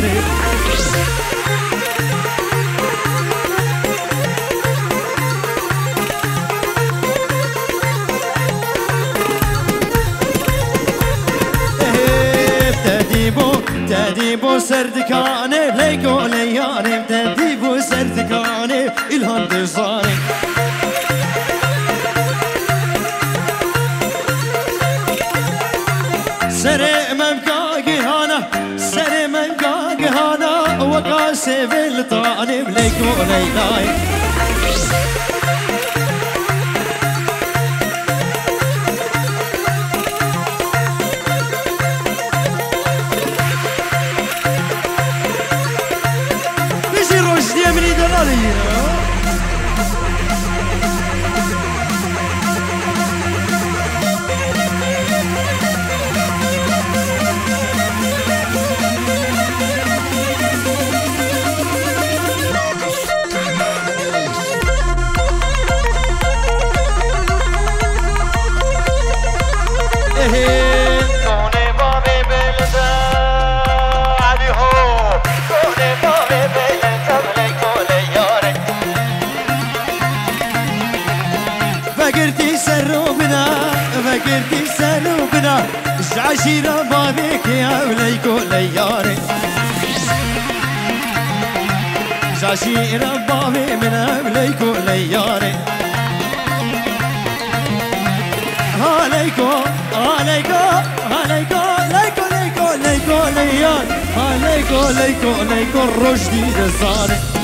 لياري تديبو سردكاني ليكو لياني تديبو سردكاني الهند صاني سري ممكاقي هانا سري ممكاقي هانا وقاسي في الطاني ليكو ليلاي فكرتي سلوبنا عشيرة بابك يا وليكو لياري عشيرة بابي من وليكو لياري هاليكو هاليكو هاليكو ليكو ليكو ليكو ليار هاليكو ليكو ليكو الرشدي دزاري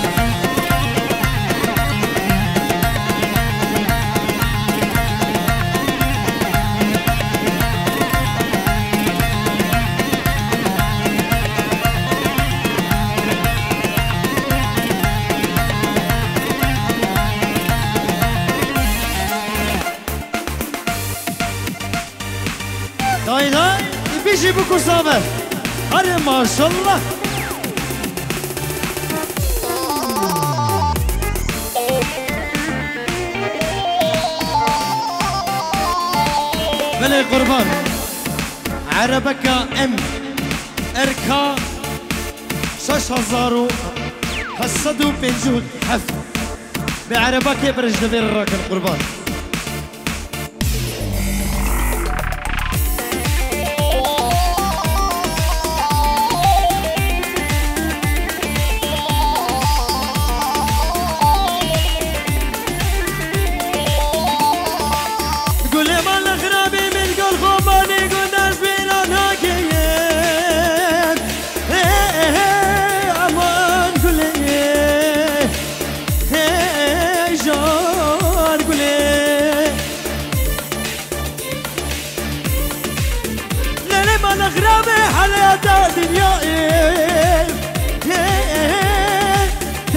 بيجي بكو صابر هذا ما شاء الله بلي قربان عربك ام اركا 6000 حصدوا بنجود حف بعربك برج دبير الراكن قربان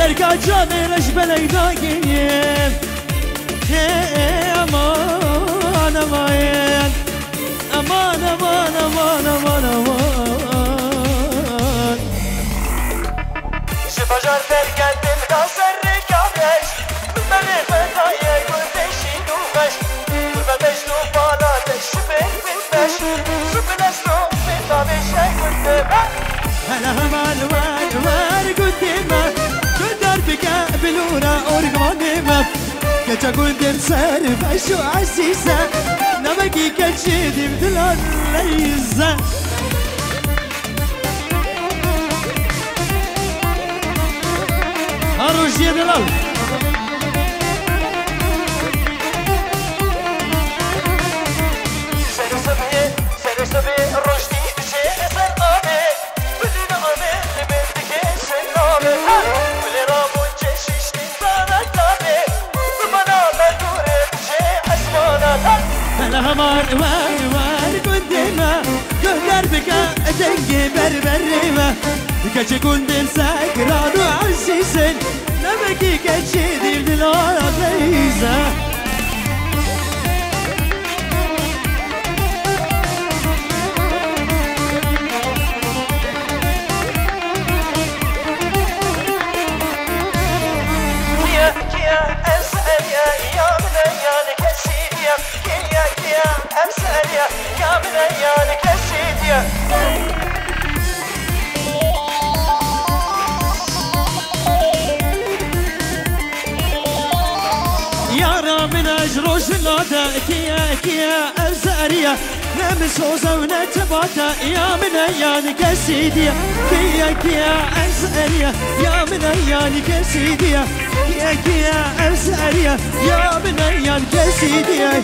تركا جاني رجبلي داقين امان امان امان امان امان امان امان شفجر تركا تلقى سرك عبيش بمني فتايا قربشي دوغش قربتش لو بالاتش شبه بالبش شبه نسلو بطابش قربش هلا همان وان وان قدامك قدر بك بلورا أورغمانيمك كتا قدام سارف عشو عسيسة نمكي كتشيدي بدلان ليزة هاروش يا دلال سيرو سبي الرشدي بشيء سرقامي بدينا عمي لبنتك سلامي بلي رامون جيشيش نزانا كامي بمنا بدوري بشيء اسمانا هلا همان وان وان قديمة قهر بك دنجي بربريمة كتش كندم ساكران وعزيزن نمكي كتشي دي بدلان ليزة يا من ايانك السيدية كيا أزاريا نمسوزة ونتباتا يا من أيانك سيديا كيا أزاريا يا من أيانك سيديا كيا أزاريا يا من أيانك سيديا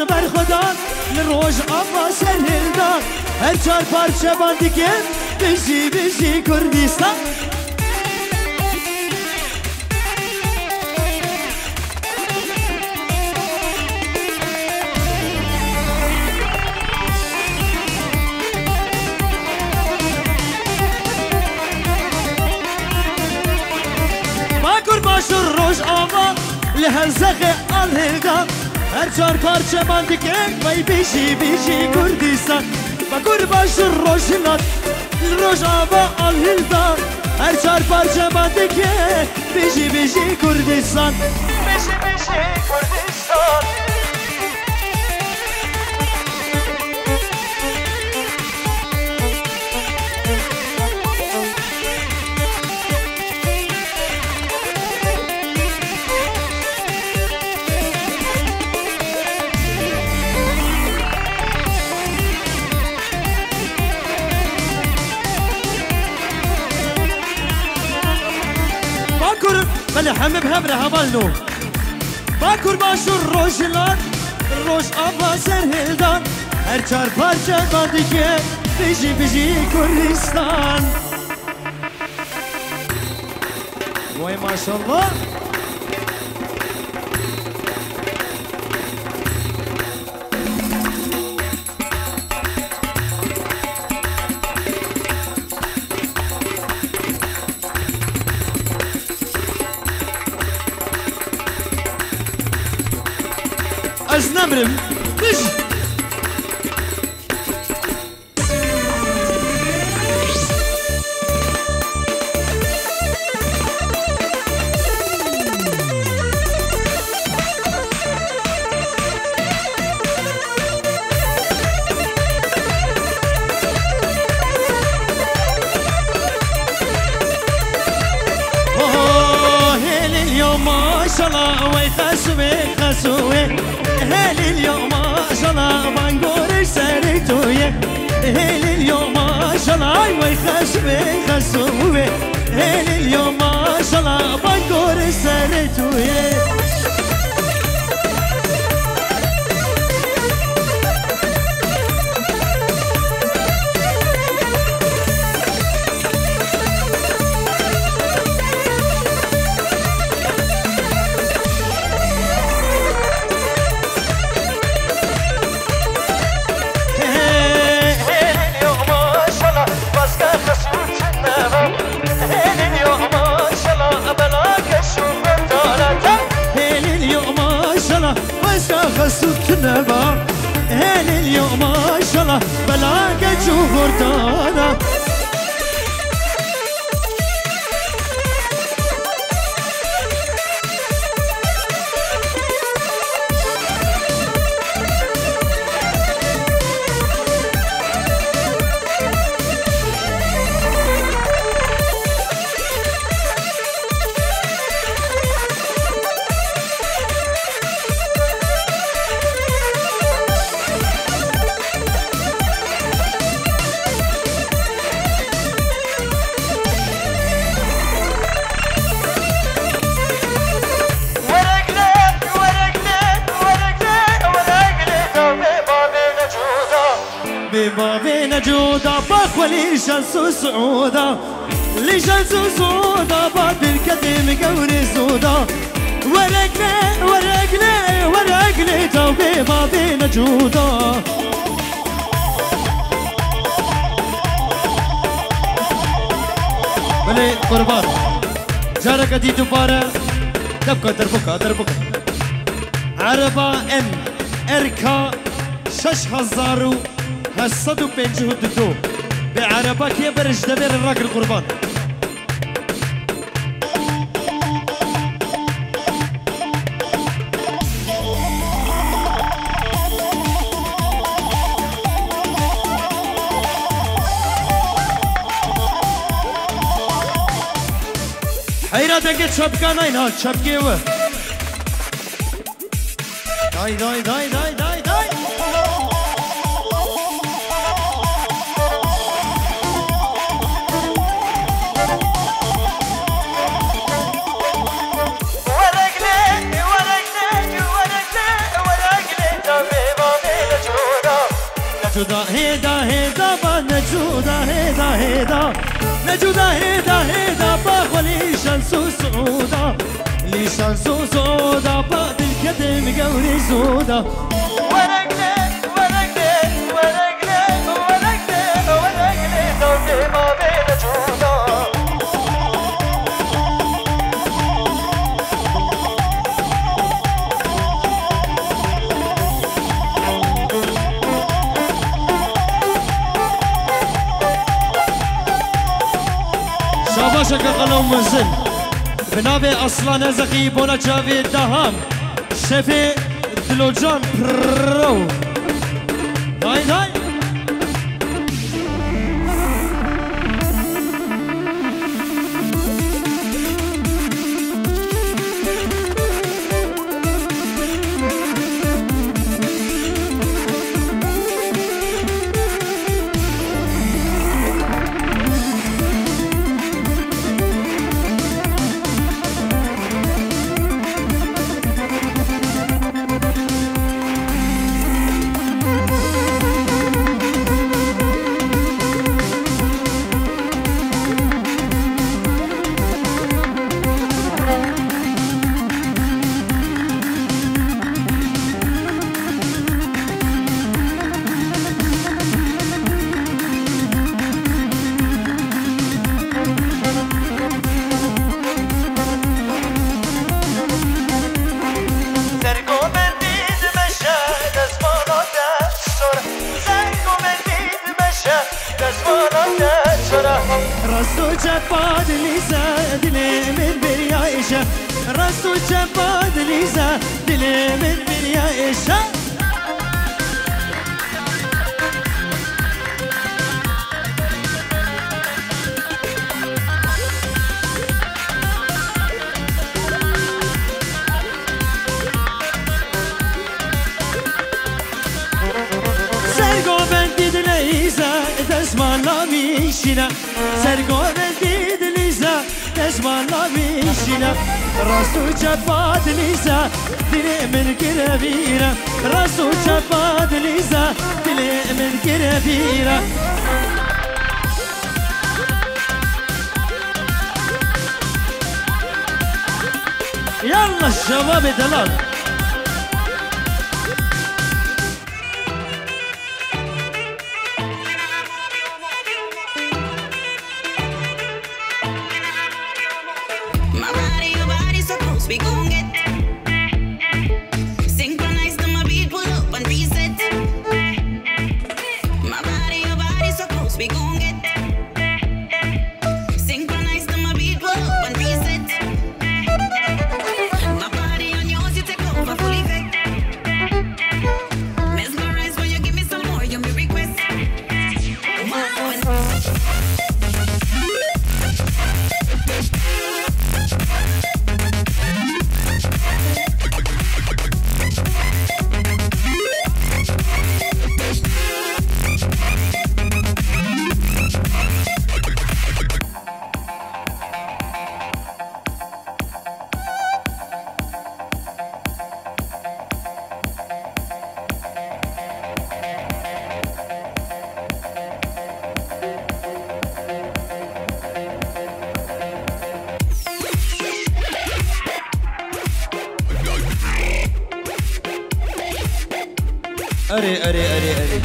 برخدان لروج آبا سرهلدان هر چار پارچه باندگن بجی کردستان باکر باشور روج آبا لهرزق آلهلدان هر چار پارچه باندگن وی بیشی کردستان باکر باشور روشنات روش آبا آلهلدان هر چار پارچه باندگن بیشی کردستان بیشی کردستان بله همه بهبره هبالنو باکر باشور روشلان روش آبا سرهلدان هر چار پارچه باندگه بیشی کردستان وای ماشالله أزنمرم بش هل اليوم ما شاء الله ويخسوي هل اليوم ما شاء الله بنقول سريتويه هل اليوم ما شاء الله ويخسوي هل اليوم ما شاء الله بنقول سريتويه خسوت نبا هل اليوم ما شاء الله بلاقى جوهر دانا ببابين جودا بخولي شمس سعودا لشمس سعودا باب الكتم قوري سودا ورقلي تو ببابين جودا بلي قربان جارك دي دوباره دربكا عربا ام اركا 6000 هالصدو بينجهو الدو بعربك يبرج دبير الراجل قربان حيرا دنگه چپکا ناین ها چپکه و دای دای دای دای دای دای نجودا هيدا هيدا با نجودا هيدا هيدا نجودا هيدا هيدا با وليشان سوسودا ليشان سوسودا با بالكدم قوري سودا ورقلي ورقلي ورقلي ورقلي ورقلي دوبي ما بين نجودا شاباشك قلوم منزل بنابي اصلا نزقي بونا جافي دهام شفي دلوجان برو داي داي راسو جباد ليزا دلي من بريايشة راسو جباد ليزا دلي من بريايشة سرقو بندي دليزا دزمان لا ميشينا سرقو بندي دليزا دزمان لا ميشينا راسو جباد ليزا دلي من كربيرة راسو جباد ليزا دلي من كربيرة يلا الشباب دلال We gon' get synchronized to my beat, pull up and reset. My body, your body so close. We gon' get synchronized to my beat, pull up and reset. My body and yours, you take over full effect. Mesmerize when you give me some more, you may request. أري أري أري أري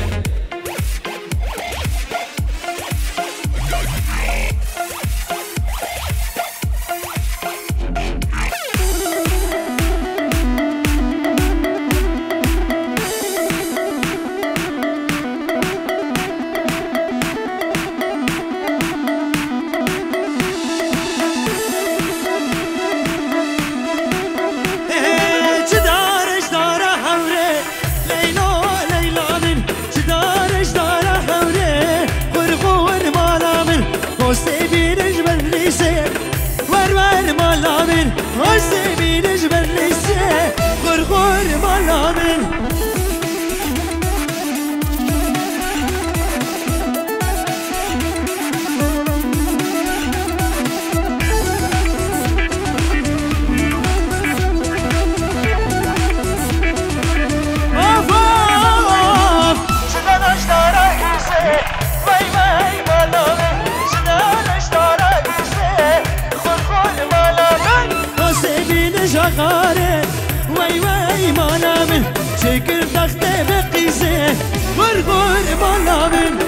غرغر مالامن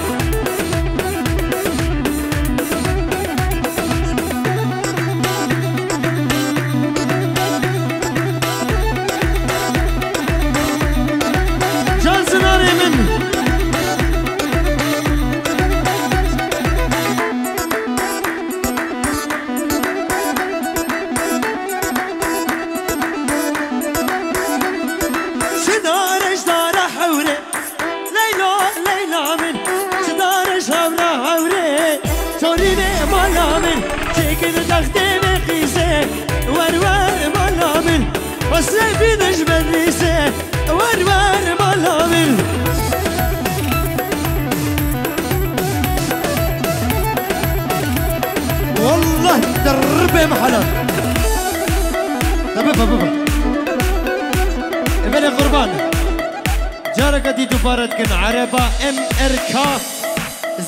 جان زناري من وسيبي نجبن ريسه ورور ملامل والله دربي محلا بابا ابن قربان جارك دي دوبارت كن عربة MRK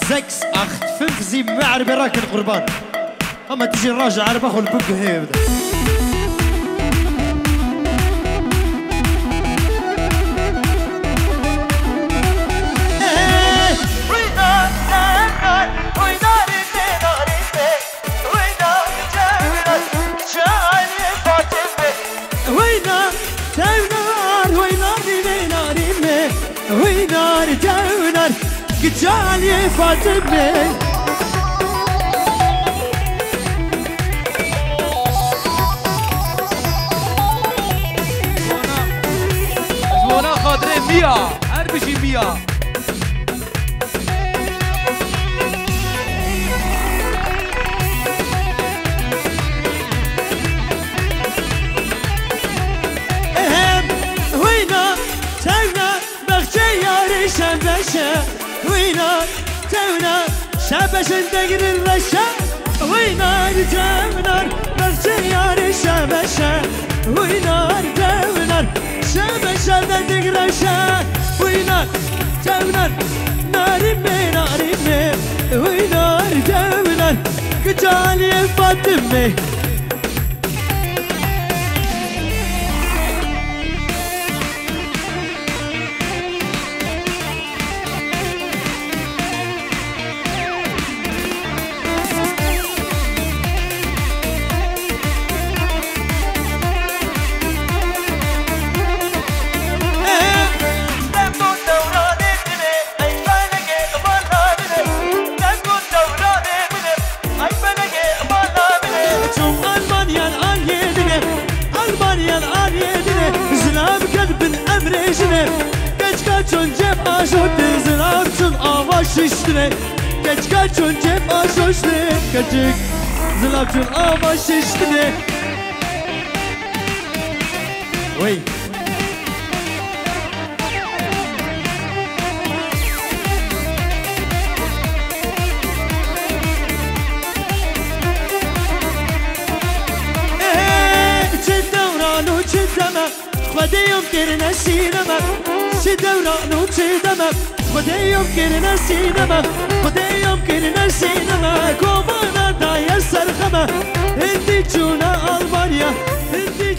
685 معربي راكن قربان اما تجي الراجع عربة خل بوك هي بدا وينار جونر قجالي فاطمة زمونا خاطري 100 هربشي 100 شبشة وينار تونا شبش دقر الرشا وينار تونار بختيار شبشة وينار تونار شبشة دقر الرشا وينار تونار ناري مي وينار تونار قجالي فاطمة şiştire geç kaçın cep aşoştire kaçık zılapçın ama şiştire Oy çedevranı çedemem Vadeyim gerine sinemem çedevranı çedemem خدي يمكن نسينما خدي يمكن نسينما كومانا داير سرخمة هندي جونا ألمانيا هندي